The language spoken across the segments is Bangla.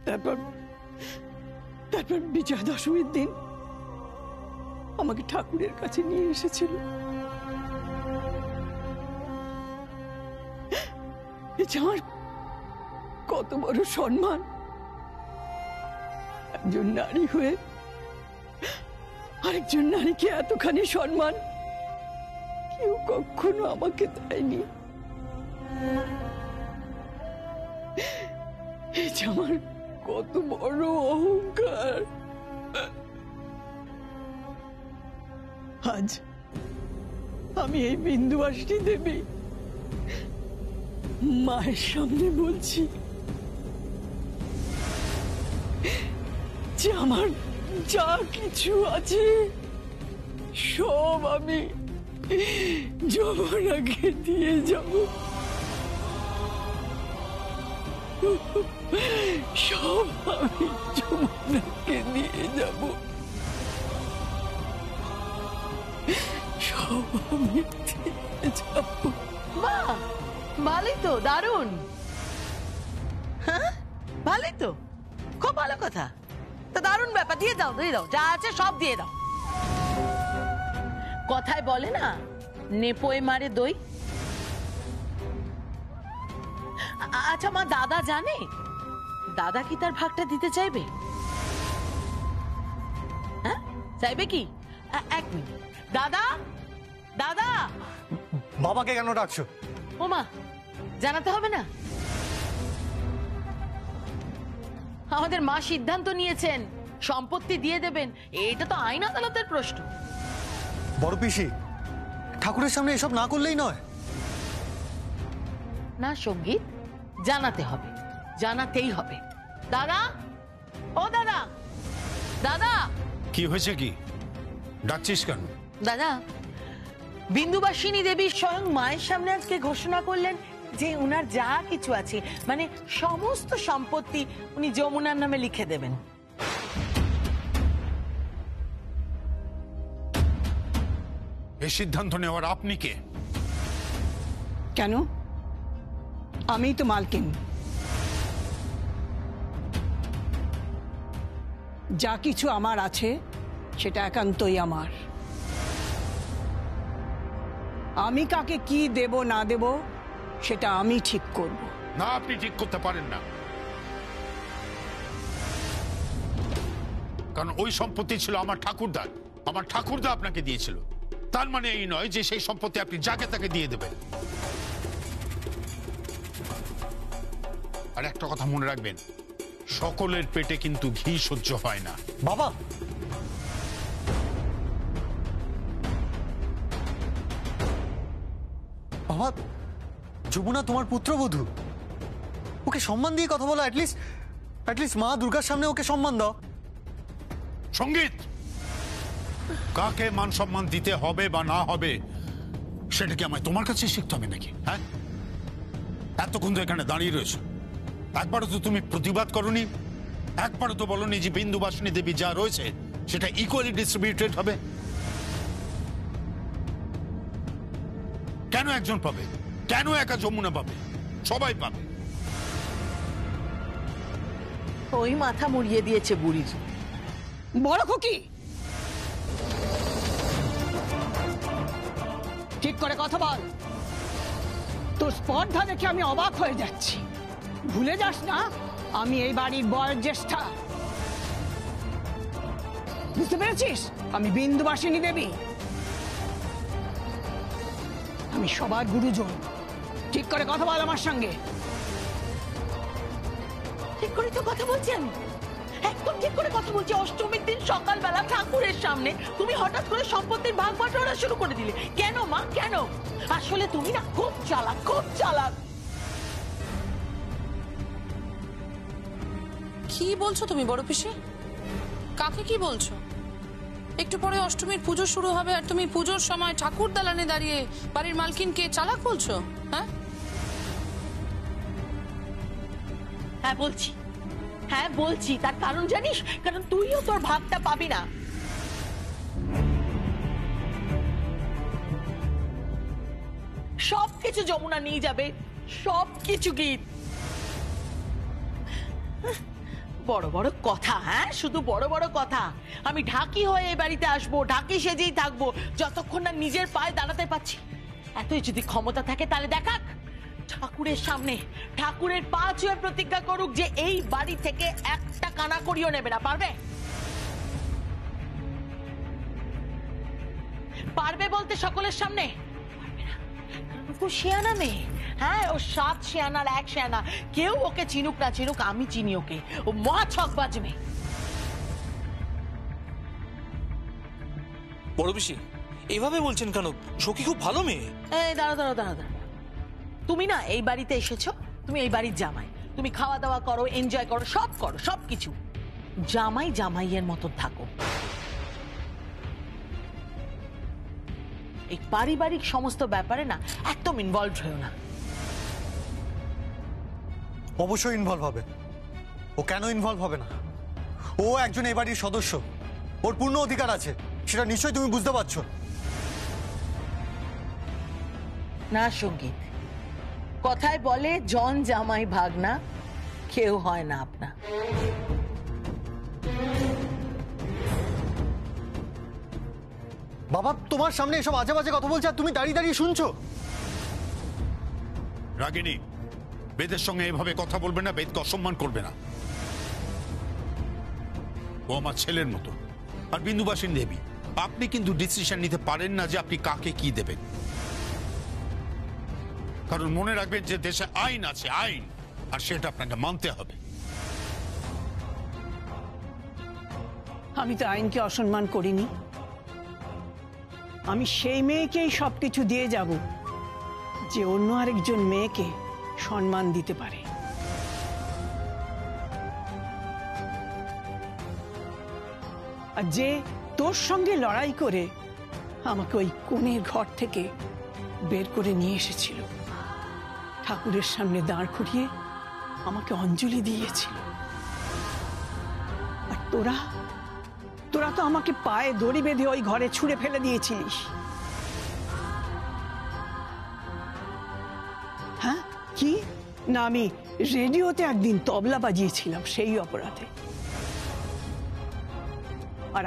তারপর তারপর বিজয়া দশমীর দিন আমাকে ঠাকুরের কাছে নিয়ে এসেছিল। এটা আমার কত বড় সম্মান, একজন নারী হয়ে আরেকজন নারীকে এতখানি সম্মান কেউ কখনো আমাকে দেয়নি। এটা আমার কত বড় অহংকার। আজ আমি এই বিন্দুবাসিনী দেবী মায়ের সামনে বলছি যে আমার যা কিছু আছে সব আমি যমুনাকে দিয়ে যাব, সব আমি যমুনাকে দিয়ে যাব, সব আমি দিয়ে যাব। বাহ, ভালোই তো, দারুণ। হ্যাঁ, ভালোই তো, খুব ভালো কথা। তো দারুণ ব্যাপার, দিয়ে দাও দিয়ে দাও, যা আছে সব দিয়ে দাও। কথায় বলে না, নেপোয় মারে দই। আচ্ছা মা, দাদা জানে? দাদা কি তার ভাগটা দিতে চাইবে? হ্যাঁ, চাইবে কি? এক মিনিট। দাদা, দাদা। বাবাকে কেন ডাকছো? ও মা, জানাতে হবে না? আমাদের মা সিদ্ধান্ত নিয়েছেন সম্পত্তি দিয়ে দেবেন, এটা তো আইন আদালতের প্রশ্ন। বড় পিসি, ঠাকুরের সামনে এসব না করলেই নয়। না সঙ্গীত, জানাতে হবে, জানাতেই হবে। দাদা, ও দাদা, দাদা। কি হয়েছে? কি ডাকছিস কেন? দাদা, বিন্দুবাসিনী দেবী স্বয়ং মায়ের সামনে আজকে ঘোষণা করলেন যে উনার যা কিছু আছে, মানে সমস্ত সম্পত্তি উনি যমুনার নামে লিখে দেবেন। এই সিদ্ধান্ত নেওয়ার আপনি কে? কেন? আমিই তো মালকিন। যা কিছু আমার আছে সেটা একান্তই আমার। আমি কাকে কি দেব না দেব সেটা আমি ঠিক করব। না, আপনি ঠিক করতে পারেন না, কারণ ওই সম্পত্তি ছিল আমার ঠাকুরদার। আমার ঠাকুরদা আপনাকে দিয়েছিল, তার মানে এই নয় যে সেই সম্পত্তি আপনি যাকে তাকে দিয়ে দেবেন। আর একটা কথা মনে রাখবেন, সকলের পেটে কিন্তু ঘি সহ্য হয় না। বাবা, বাবা, যমুনা তোমার পুত্রবধূ, ওকে সম্মান দিয়ে কথা বলো। অ্যাটলিস্ট মা দুর্গার সামনে ওকে সম্মান দাও। সঙ্গীত, কাকে মান সম্মান দিতে হবে বা না হবে সেটা কি আমায় তোমার কাছে শিখতে হবে নাকি? হ্যাঁ, এতক্ষণ তো এখানে দাঁড়িয়ে রয়েছে, একবারও তো তুমি প্রতিবাদ করনি, একবারও তো বলনি যে বিন্দুবাসিনী দেবী যা রয়েছে সেটা ইকুয়ালি ডিস্ট্রিবিউটেড হবে। কেন একজন পাবে? কেন একা যমুনা পাবে? সবাই পাবে। ওই মাথা মুড়িয়ে দিয়েছে বুড়ির। বড় খুকি, ঠিক করে কথা বল। তোর স্পর্ধা দেখে আমি অবাক হয়ে যাচ্ছি। ভুলে যাস না আমি এই বাড়ির বয়োজ্যেষ্ঠা। বুঝতে পেরেছিস? আমি বিন্দুবাসিনী দেবী, আমি সবার গুরুজন। ঠিক করে কথা বল আমার সঙ্গে। ঠিক করে তো কথা বলছি আমি, একদম ঠিক করে কথা বলছি। অষ্টমীর দিন সকালবেলা ঠাকুরের সামনে তুমি হঠাৎ করে সম্পত্তির ভাগ বাটোয়ারা শুরু করে দিলে কেন মা? কেন? আসলে তুমি না খুব চালাক, খুব চালাক। কি বলছো তুমি বড় পিসি? কাকে কি বলছো? একটু পরে অষ্টমীর পুজো শুরু হবে আর তুমি পুজোর সময় ঠাকুর দালানে দাঁড়িয়ে বাড়ির মালকিনকে চালাক বলছো? হ্যাঁ হ্যাঁ বলছি, হ্যাঁ বলছি। তার কারণ জানিস? কারণ তুইও তোর ভাগটা পাবি না। সবকিছু যমুনা নিয়ে যাবে, সবকিছু। গীত, বড় বড় কথা, হ্যাঁ শুধু বড় বড় কথা। আমি ঢাকি হয়ে এই বাড়িতে আসবো, ঢাকি সেজেই থাকবো যতক্ষণ না নিজের পায়ে দাঁড়াতে পারছি। এতই যদি ক্ষমতা থাকে তাহলে দেখাক ঠাকুরের সামনে, ঠাকুরের পা ছুঁয়ে প্রতিজ্ঞা করুক যে এই বাড়ি থেকে একটা কানা করিও নেবে না। পারবে? পারবে বলতে সকলের সামনে? পারবে না। ও শিয়ানা মেয়ে, হ্যাঁ ও 7 শিয়ানার 1 শিয়ানা। কেউ ওকে চিনুক না চিনুক, আমি চিনি ওকে। ও মহা ছকবাজ মেয়ে। বড় পিসি এইভাবে বলছেন কেন? সখী খুব ভালো মেয়ে। এই দাঁড়া। তুমি না এই বাড়িতে এসেছো, তুমি এই বাড়ির জামাই। তুমি খাওয়া দাওয়া করো, এনজয় করো, সবকিছু। জামাইয়ের মতো থাকো। এই পারিবারিক সমস্ত ব্যাপারে না একদম ইনভলভ হয়েও না। অবশ্যই ইনভলভ হবে। ও কেন ইনভলভ হবে না? ও একজন এই বাড়ির সদস্য, ওর পূর্ণ অধিকার আছে, সেটা নিশ্চয়ই তুমি বুঝতে পারছো। না সঙ্গীত, কথায় বলে জন জামাই ভাগনা, কেউ হয় না আপনা। বাবা তোমার সামনে এসব আজে বাজে কথা বলছে আর তুমি দাঁড়িয়ে দাঁড়িয়ে শুনছো। রাগিনী, বেদের সঙ্গে এভাবে কথা বলবে না, বেদকে অসম্মান করবে না। ও আমার ছেলের মতো। আর বিন্দুবাসিনী দেবী, আপনি কিন্তু ডিসিশন নিতে পারেন না যে আপনি কাকে কি দেবেন। কারণ মনে রাখবেন যে দেশে আইন আছে, আইন, আর সেটা আপনাকে মানতে হবে। আমি তো আইনকে অসম্মান করিনি। আমি সেই মেয়েকেই সবকিছু দিয়ে যাব যে অন্য আরেকজন মেয়েকে সম্মান দিতে পারে। আর যে তোর সঙ্গে লড়াই করে আমাকে ওই কোণের ঘর থেকে বের করে নিয়ে এসেছিল, ঠাকুরের সামনে দাঁড় করিয়ে আমাকে অঞ্জলি দিয়েছিল। আর তোরা তো আমাকে পায়ে দড়ি বেঁধে ওই ঘরে ছুঁড়ে ফেলে দিয়েছিলিস। হ্যাঁ কি না, আমি রেডিওতে একদিন তবলা বাজিয়েছিলাম সেই অপরাধে। আর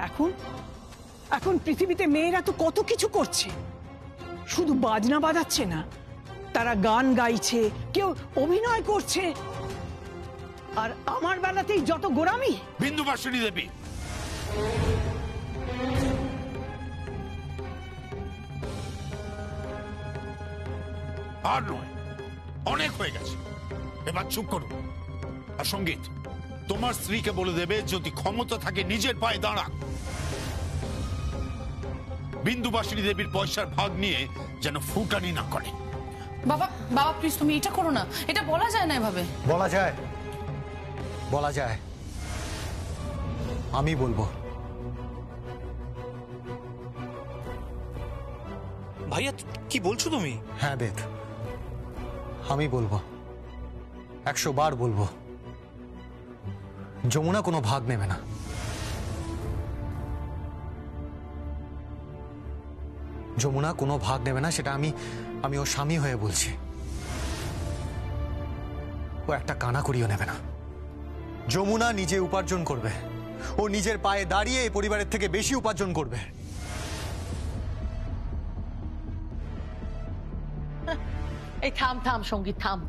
এখন পৃথিবীতে মেয়েরা তো কত কিছু করছে, শুধু বাজনা বাজাচ্ছে না, তারা গান গাইছে, কেউ অভিনয় করছে। আর আমার বেলাতেই যত গোরামি। বিন্দুবাসিনী দেবী, আর নয়, অনেক হয়ে গেছে, এবার চুপ করুন। আর সঙ্গীত, তোমার স্ত্রীকে বলে দেবে যদি ক্ষমতা থাকে নিজের পায়ে দাঁড়াক। বিন্দুবাসিনী দেবীর পয়সার ভাগ নিয়ে যেন ফুটানি না করে। বাবা প্লিজ তুমি এটা করো না, এটা বলা যায় না এভাবে। বলা যায়, আমি বলবো। ভাইয়া কি বলছো তুমি? হ্যাঁ বেদ, আমি বলবো, 100 বার বলবো, যমুনা কোনো ভাগ নেবে না। যমুনা কোনো ভাগ নেবে না, সেটা আমি ওর স্বামী হয়ে বলছি। ও একটা কানা করিও নেবে না। যমুনা নিজে উপার্জন করবে, ও নিজের পায়ে দাঁড়িয়ে এই পরিবারের থেকে বেশি উপার্জন করবে। এই থাম সঙ্গীত, থাম।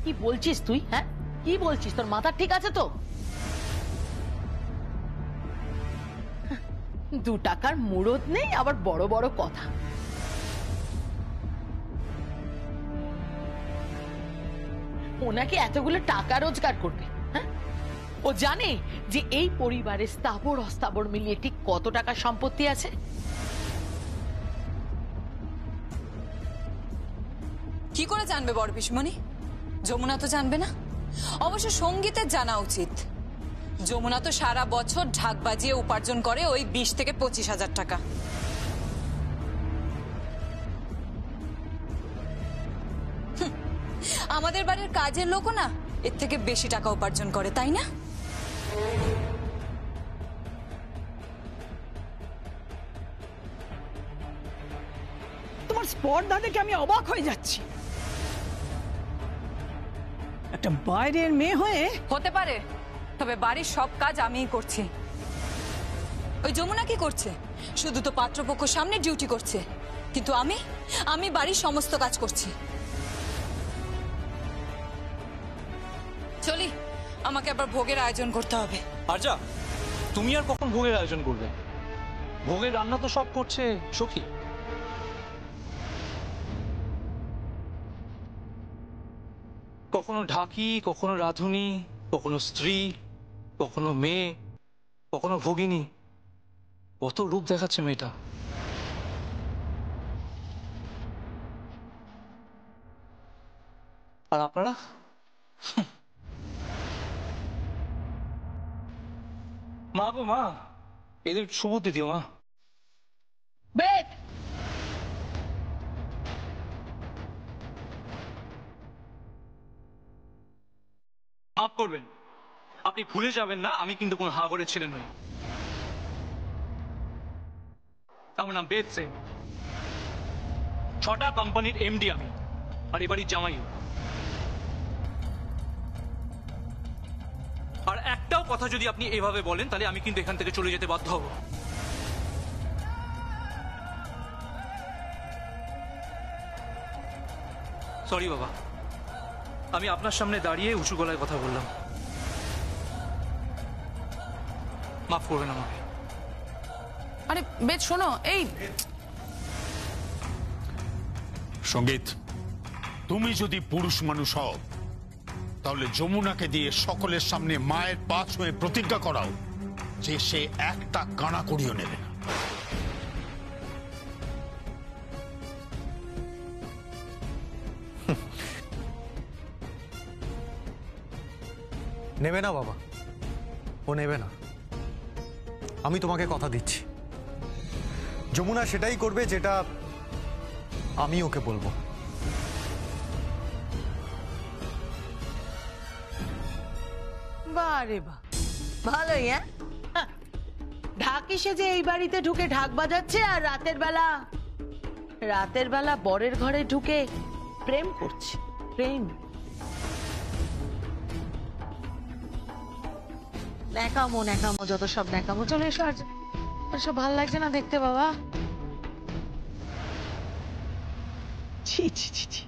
কি বলছিস তুই? হ্যাঁ কি বলছিস? তোর মাথা ঠিক আছে তো? 2 টাকার মুরদ নেই, আবার বড় বড় কথা। ও নাকি এতগুলো টাকা রোজগার করবে? হ্যাঁ, ও জানে যে এই পরিবারের স্থাবর অস্থাবর মিলিয়ে ঠিক কত টাকা সম্পত্তি আছে? কি করে জানবে বড় পিসমণি? যমুনা তো জানবে না। অবশ্য সঙ্গীতের জানা উচিত। যমুনা তো সারা বছর ঢাক বাজিয়ে উপার্জন করে ওই 20 থেকে 25,000 টাকা। আমাদের বাড়ির কাজের লোকও না এর থেকে বেশি টাকা উপার্জন করে, তাই না? তোমার স্পর্ধা দেখে আমি অবাক হয়ে যাচ্ছি। একটা বাইরের মেয়ে হয়ে হতে পারে, তবে বাড়ির সব কাজ আমিই করছি। ওই যমুনা কি করছে? শুধু তো পাত্রপক্ষ সামনে ডিউটি করছে, কিন্তু আমি বাড়ির সমস্ত কাজ করছি। চলি, আমাকে আবার ভোগের আয়োজন করতে হবে। আরজা, তুমি আর কখন ভোগের আয়োজন করবে? ভোগের রান্না তো সব করছে সখী। কখনো ঢাকি, কখনো রাধুনি, কখনো স্ত্রী, কখনো মেয়ে, কখনো ভগিনী। কত রূপ দেখাচ্ছে মেয়েটা। আর আপনারা মা গো মা, এদের সুবুদ্ধি দিও মা। বেদ, মাফ করবেন, আপনি ভুলে যাবেন না আমি কিন্তু কোনো হাগরের ছেলে নই। আমার নাম বেদ সেন, 6টা কোম্পানির এমডি আমি, আর এবারই জামাইও। আর একটাও কথা যদি আপনি এভাবে বলেন তাহলে আমি কিন্তু এখান থেকে চলে যেতে বাধ্য হব। সরি বাবা, আমি আপনার সামনে দাঁড়িয়ে উঁচু গলায় কথা বললাম, মাফ করবেন আমাকে। আরে বেদ শোনো, এই সঙ্গীত, তুমি যদি পুরুষ মানুষ হও তাহলে যমুনাকে দিয়ে সকলের সামনে মায়ের পা ছুঁয়ে প্রতিজ্ঞা করাও যে সে একটা কানা করিও নেবে না। নেবে না বাবা, ও নেবে না। আমি তোমাকে কথা দিচ্ছি, যমুনা সেটাই করবে যেটা আমি ওকে বলবো। বারে বা, ভালোই। হ্যাঁ, ঢাকি সেজে এই বাড়িতে ঢুকে ঢাক বাজাচ্ছে, আর রাতের বেলা বরের ঘরে ঢুকে প্রেম করছে। প্রেম, ন্যাকামো ন্যাকামো, যত সব ন্যাকামো। চলে এসো, আর সব ভালো লাগছে না দেখতে বাবা। ছি ছি ছি ছি,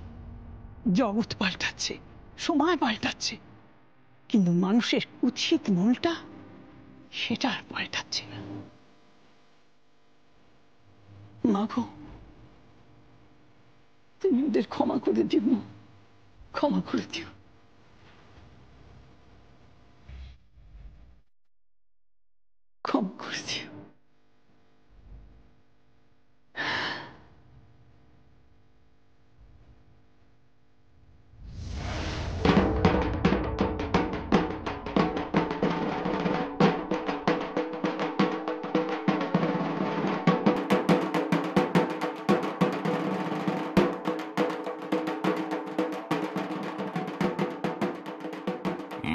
জগৎ পাল্টাচ্ছে, সময় পাল্টাচ্ছে, কিন্তু মানুষের উচিত মনটা সেটা আর পাল্টাচ্ছে না। মাগো, তুমি ওদের ক্ষমা করে দিও না, ক্ষমা করে দিও। ক্ষমা করে দিও।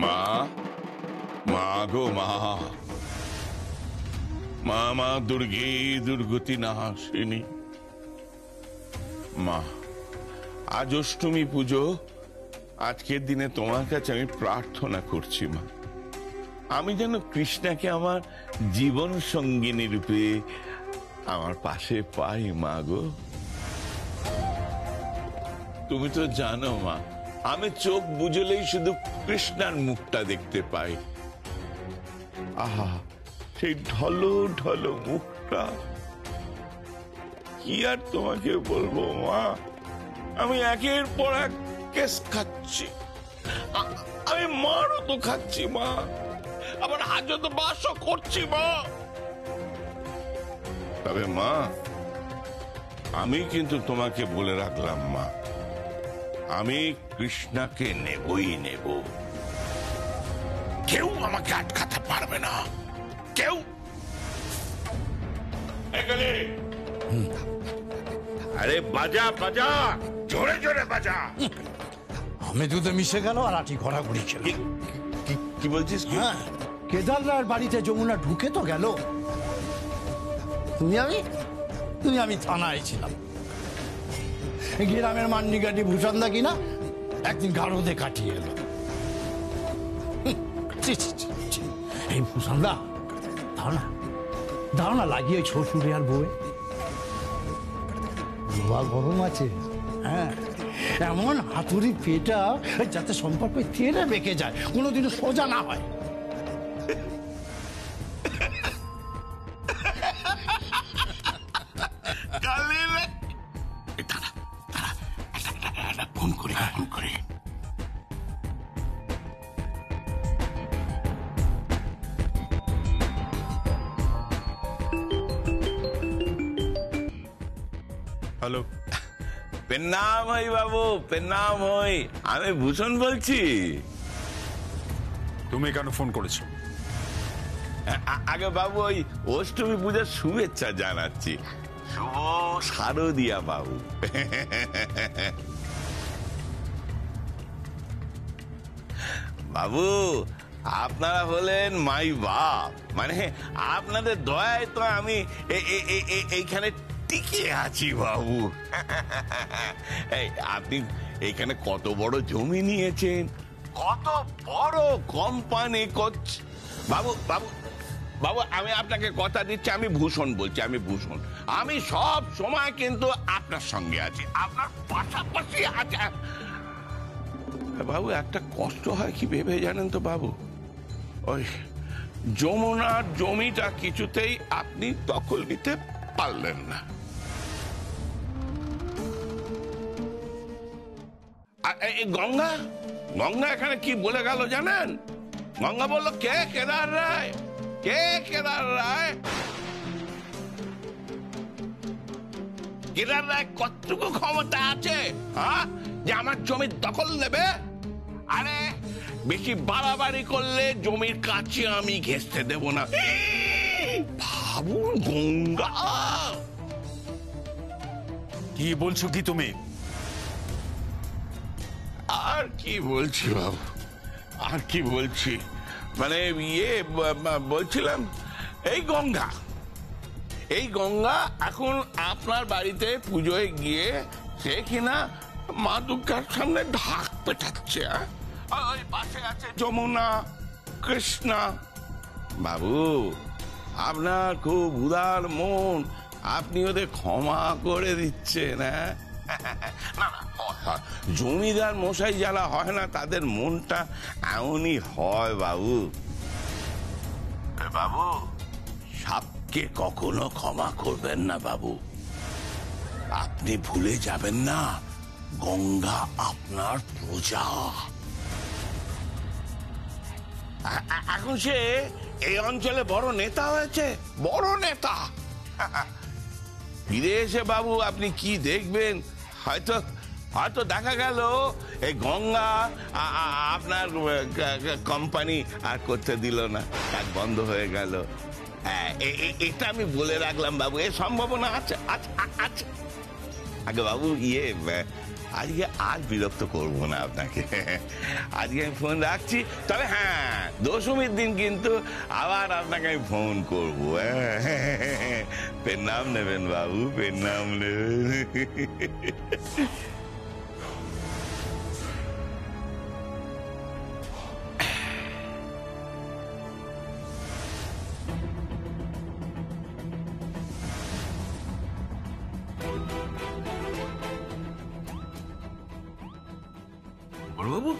মা, মা গো মা, মা মা দুর্গে দুর্গতি নাশিনী। মা, আজ অষ্টমী পুজো, আজকের দিনে তোমার কাছে আমি প্রার্থনা করছি মা, আমি যেন কৃষ্ণাকে আমার জীবন সঙ্গিনী রূপে আমার পাশে পাই। মা গো, তুমি তো জানো মা, আমি চোখ বুঝলেই শুধু কৃষ্ণার মুখটা দেখতে পাই। আহা, সেই ঢলো ঢলো মুখটা, কি আর তোমাকে বলবো মা। আমি একের পর এক কেস খাচ্ছি, আমি মারও তো খাচ্ছি মা, আবার হাজত বাসও করছি মা। তবে মা, আমি কিন্তু তোমাকে বলে রাখলাম মা, আমি কৃষ্ণাকে নেবই নেব, কেউ আমাকে আটকাতে পারবে না, কেউ। আরে বাজা বাজা, জোরে জোরে বাজা। আমি দুধে মিশে গেল আর আটি ঘোরাঘুরি খেল। কি বলছিস? হ্যাঁ, কেদার রায়ের বাড়িতে যমুনা ঢুকে তো গেল, তুমি আমি থানায় ছিলাম। গ্রামের মান্নিগাটি ভূষণদা কিনা একদিন গারদে কাটিয়ে এলো। ছি, ছি, ছি, ছি। এই সুশান্তদা, দাও না লাগিয়ে শ্বশুরে আর বউয়ে। লোহা গরম আছে, হ্যাঁ, এমন হাতুড়ি পেটা যাতে সম্পর্ক তেরে বেঁকে যায়, কোনোদিনও সোজা না হয়। ফোন করে ফোন করে হ্যালো, প্রণাম হই বাবু, প্রণাম হই। আমি ভূষণ বলছি। তুমি কেন ফোন করেছো? আগে বাবু ওই অষ্টমী পূজার শুভেচ্ছা জানাচ্ছি। শুভ শারদিয়া বাবু। বাবু আপনারা হলেন মাই বাপ, মানে আপনাদের দয়ায় তো আমি এইখানে টিকে আছি বাবু। এই আপনি এখানে কত বড় জমি নিয়েছেন, কত বড় কোম্পানি করছে। বাবু বাবু বাবু আমি আপনাকে কথা দিচ্ছি, আমি ভূষণ বলছি, আমি ভূষণ। আমি সব সময় কিন্তু আপনার সঙ্গে আছি, আপনার পাশাপাশি আছে। বাবু একটা কষ্ট হয় কি ভেবে জানেন তো বাবু, ওই যমুনার জমিটা কিছুতেই আপনি দখল নিতে পারলেন না। এই গঙ্গা গঙ্গা এখানে কি বলে গেল জানেন? গঙ্গা বললো, কে কেদার রায়, কে কেদার রায়? কেদার রায় কতটুকু ক্ষমতা আছে যে আমার জমির দখল নেবে? আরে বেশি বাড়াবাড়ি করলে জমির কাছে আমি ঘেঁষতে দেব না। ভাবুন গঙ্গা। কি বলছো কি তুমি? আর কি বলছি বাবু, আর কি বলছি, মানে বলছিলাম এই গঙ্গা এখন আপনার বাড়িতে পুজোয় গিয়ে সে কিনা মা দুর্গার সামনে ঢাক পেটাচ্ছে। ওই পাশে আছে যমুনা, কৃষ্ণা। বাবু আপনার খুব উদার মন, আপনি ওদের ক্ষমা করে দিচ্ছেন। না না, জমিদার মশাই যারা হয় না তাদের মনটা এমনই হয় বাবু। বাবু সাপকে কখনো ক্ষমা করবেন না বাবু। আপনি ভুলে যাবেন না গঙ্গা আপনার প্রজা। এখন সে এই অঞ্চলে বড় নেতা হয়েছে, বড় নেতা। ফিরে এসে বাবু আপনি কি দেখবেন, হয়তো হয়তো দেখা গেল এই গঙ্গা আপনার কোম্পানি আর করতে দিল না, কাজ বন্ধ হয়ে গেল। এটা আমি বলে রাখলাম বাবু, এর সম্ভাবনা আছে। আচ্ছা আগে বাবু আজকে আর বিরক্ত করবো না আপনাকে, আজকে আমি ফোন রাখছি। তবে হ্যাঁ, দশমীর দিন কিন্তু আবার আপনাকে আমি ফোন করবো। পেন নাম নেবেন বাবু, পেন নাম নেবেন। বাবু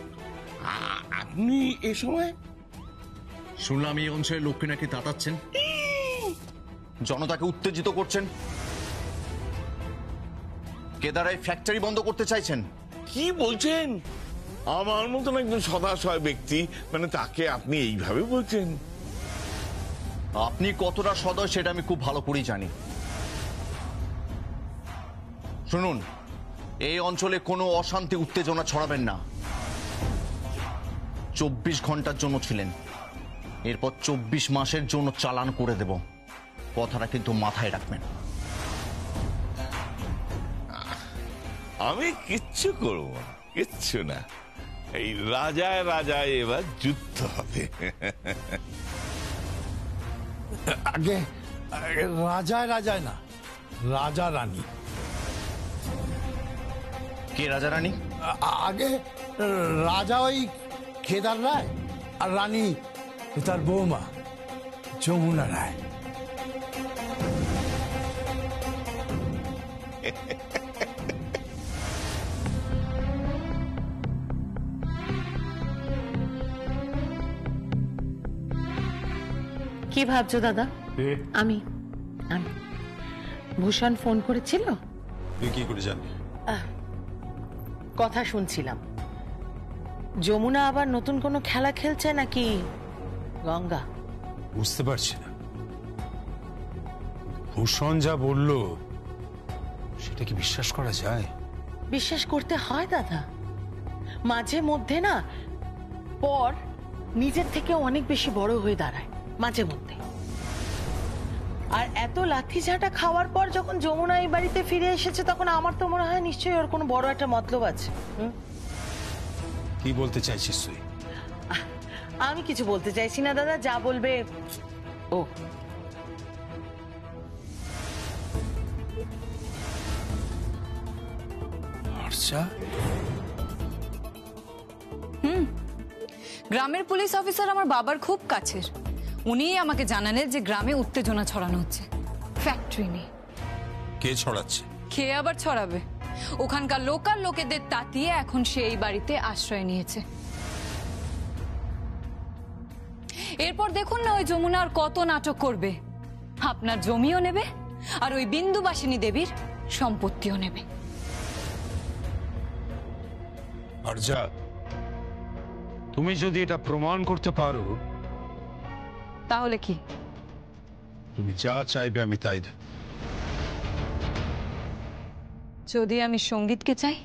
আপনি এ সময়? শুনলাম এই অঞ্চলের লোককে নাকি তাতাচ্ছেন, জনতাকে উত্তেজিত করছেন, কেদারাই ফ্যাক্টরি বন্ধ করতে চাইছেন। কি বলছেন? আমার মতন একজন সদাশয় ব্যক্তি, মানে তাকে আপনি এইভাবে বলছেন? আপনি কতটা সদয় সেটা আমি খুব ভালো করেই জানি। শুনুন, এই অঞ্চলে কোনো অশান্তি উত্তেজনা ছড়াবেন না। 24 ঘন্টার জন্য ছিলেন, এরপর 24 মাসের জন্য চালান করে দেব, কথাটা কিন্তু মাথায় রাখবেন। আমি কিচ্ছু করব, কিচ্ছু না। এই রাজায় রাজায় এবার যুদ্ধ হবে। আগে রাজায় না, রাজা রানী। কে রাজা রানী? আগে রাজা ওই কেদার রায়, আর রানী তার বৌমা যমুনা রায়। কি ভাবছো দাদা? আমি আমি ভূষণ ফোন করেছিল, তুই কি করে জানবি? কথা শুনছিলাম। যমুনা আবার নতুন কোনো খেলা খেলছে নাকি গঙ্গা? বুঝতে পারছি না, ভূষণ যা বলল সেটা কি বিশ্বাস করা যায়? বিশ্বাস করতে হয় দাদা, মাঝে মধ্যে না পর নিজের থেকে অনেক বেশি বড় হয়ে দাঁড়ায় মাঝে মধ্যে। আর এত লাথি ঝাঁটা খাওয়ার পর যখন যমুনা এই বাড়িতে ফিরে এসেছে, তখন আমার তো মনে হয় নিশ্চয়ই ওর কোনো বড় একটা মতলব আছে। কি বলতে চাইছিস তুই? আমি কিছু বলতে চাইছি না দাদা, যা বলবে ও। আচ্ছা, গ্রামের পুলিশ অফিসার আমার বাবার খুব কাছের। উনিই আমাকে জানালেন যে গ্রামে উত্তেজনা ছড়ানো হচ্ছে ফ্যাক্টরি নিয়ে। কে ছড়াচ্ছে? খেয়ে আবার ছড়াবে? ওখানকার লোকাল লোকেদের তাতিয়ে এখন সে এই বাড়িতে আশ্রয় নিয়েছে। এরপর দেখুন না ওই যমুনা আর কত নাটক করবে। আপনার জমিও নেবে আর ওই বিন্দুবাসিনী দেবীর সম্পত্তিও নেবে। আর যা, তুমি যদি এটা প্রমাণ করতে পারো তাহলে কি? তুমি যা চাইবে আমি তাই দেব। যদি আমি সঙ্গীতকে চাই?